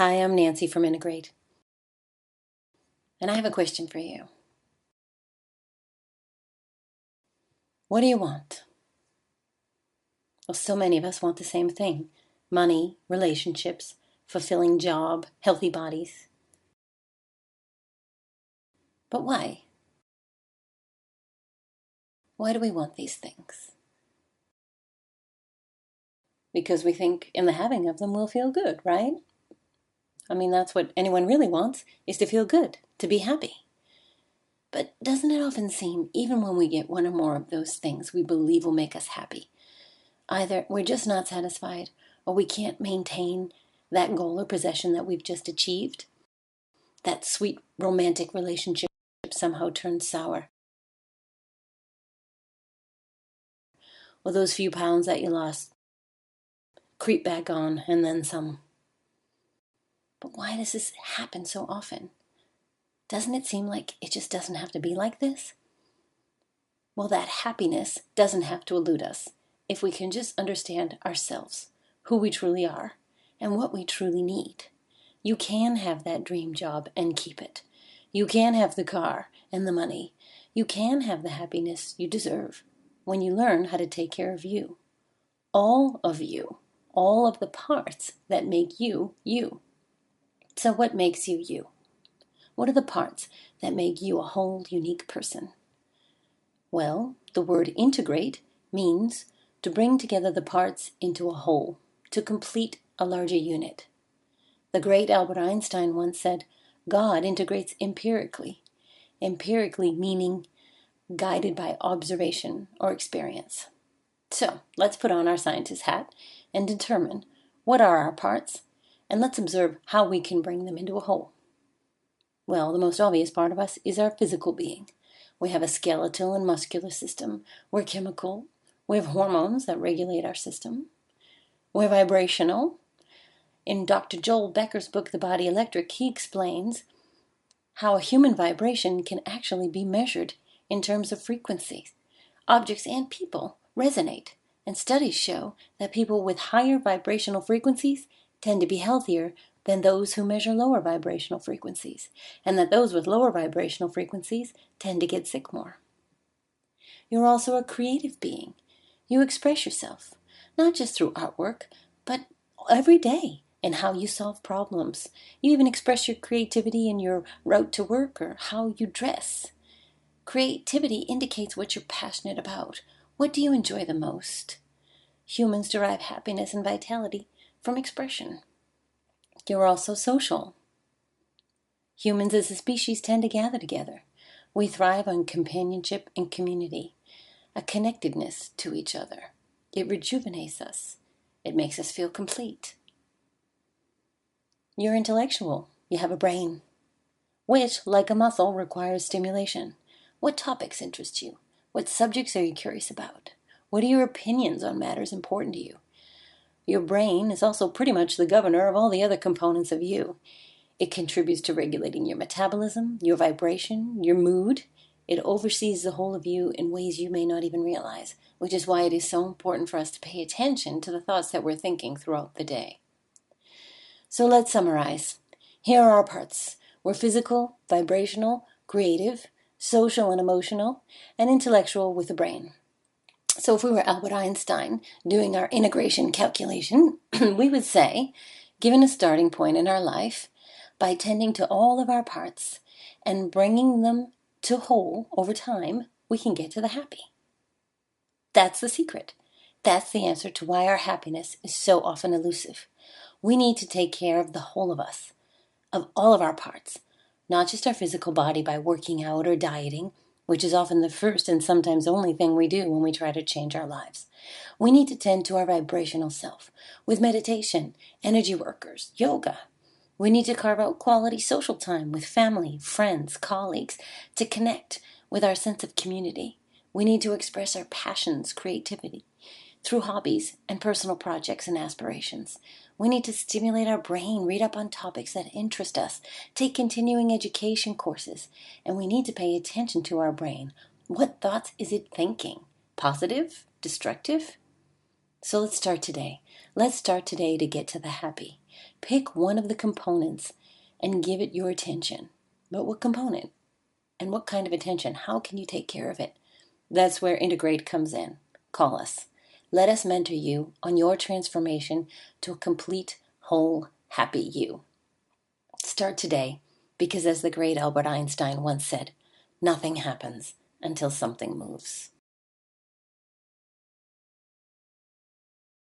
Hi, I'm Nancy from IntoGreat, and I have a question for you. What do you want? Well, so many of us want the same thing: money, relationships, fulfilling job, healthy bodies. But why? Why do we want these things? Because we think in the having of them we'll feel good, right? I mean, that's what anyone really wants, is to feel good, to be happy. But doesn't it often seem, even when we get one or more of those things we believe will make us happy, either we're just not satisfied or we can't maintain that goal or possession that we've just achieved? That sweet romantic relationship somehow turns sour. Or those few pounds that you lost creep back on and then some. But why does this happen so often? Doesn't it seem like it just doesn't have to be like this? Well, that happiness doesn't have to elude us if we can just understand ourselves, who we truly are, and what we truly need. You can have that dream job and keep it. You can have the car and the money. You can have the happiness you deserve when you learn how to take care of you. All of you. All of the parts that make you, you. So what makes you, you? What are the parts that make you a whole, unique person? Well, the word integrate means to bring together the parts into a whole, to complete a larger unit. The great Albert Einstein once said, God integrates empirically. Empirically meaning guided by observation or experience. So let's put on our scientist hat and determine what are our parts, and let's observe how we can bring them into a whole. Well, the most obvious part of us is our physical being. We have a skeletal and muscular system. We're chemical. We have hormones that regulate our system. We're vibrational. In Dr. Joel Becker's book, The Body Electric, he explains how a human vibration can actually be measured in terms of frequencies. Objects and people resonate, and studies show that people with higher vibrational frequencies tend to be healthier than those who measure lower vibrational frequencies, and that those with lower vibrational frequencies tend to get sick more. You're also a creative being. You express yourself, not just through artwork, but every day in how you solve problems. You even express your creativity in your route to work or how you dress. Creativity indicates what you're passionate about. What do you enjoy the most? Humans derive happiness and vitality from expression. You're also social. Humans as a species tend to gather together. We thrive on companionship and community, a connectedness to each other. It rejuvenates us. It makes us feel complete. You're intellectual. You have a brain, which, like a muscle, requires stimulation. What topics interest you? What subjects are you curious about? What are your opinions on matters important to you? Your brain is also pretty much the governor of all the other components of you. It contributes to regulating your metabolism, your vibration, your mood. It oversees the whole of you in ways you may not even realize, which is why it is so important for us to pay attention to the thoughts that we're thinking throughout the day. So let's summarize. Here are our parts. We're physical, vibrational, creative, social and emotional, and intellectual with the brain. So if we were Albert Einstein doing our integration calculation, we would say, given a starting point in our life, by tending to all of our parts and bringing them to whole over time, we can get to the happy. That's the secret. That's the answer to why our happiness is so often elusive. We need to take care of the whole of us, of all of our parts, not just our physical body by working out or dieting, which is often the first and sometimes only thing we do when we try to change our lives. We need to tend to our vibrational self with meditation, energy workers, yoga. We need to carve out quality social time with family, friends, colleagues to connect with our sense of community. We need to express our passions, creativity, through hobbies and personal projects and aspirations. We need to stimulate our brain, read up on topics that interest us, take continuing education courses, and we need to pay attention to our brain. What thoughts is it thinking? Positive? Destructive? So let's start today. Let's start today to get to the happy. Pick one of the components and give it your attention. But what component? And what kind of attention? How can you take care of it? That's where IntoGreat comes in. Call us. Let us mentor you on your transformation to a complete, whole, happy you. Start today, because as the great Albert Einstein once said, nothing happens until something moves.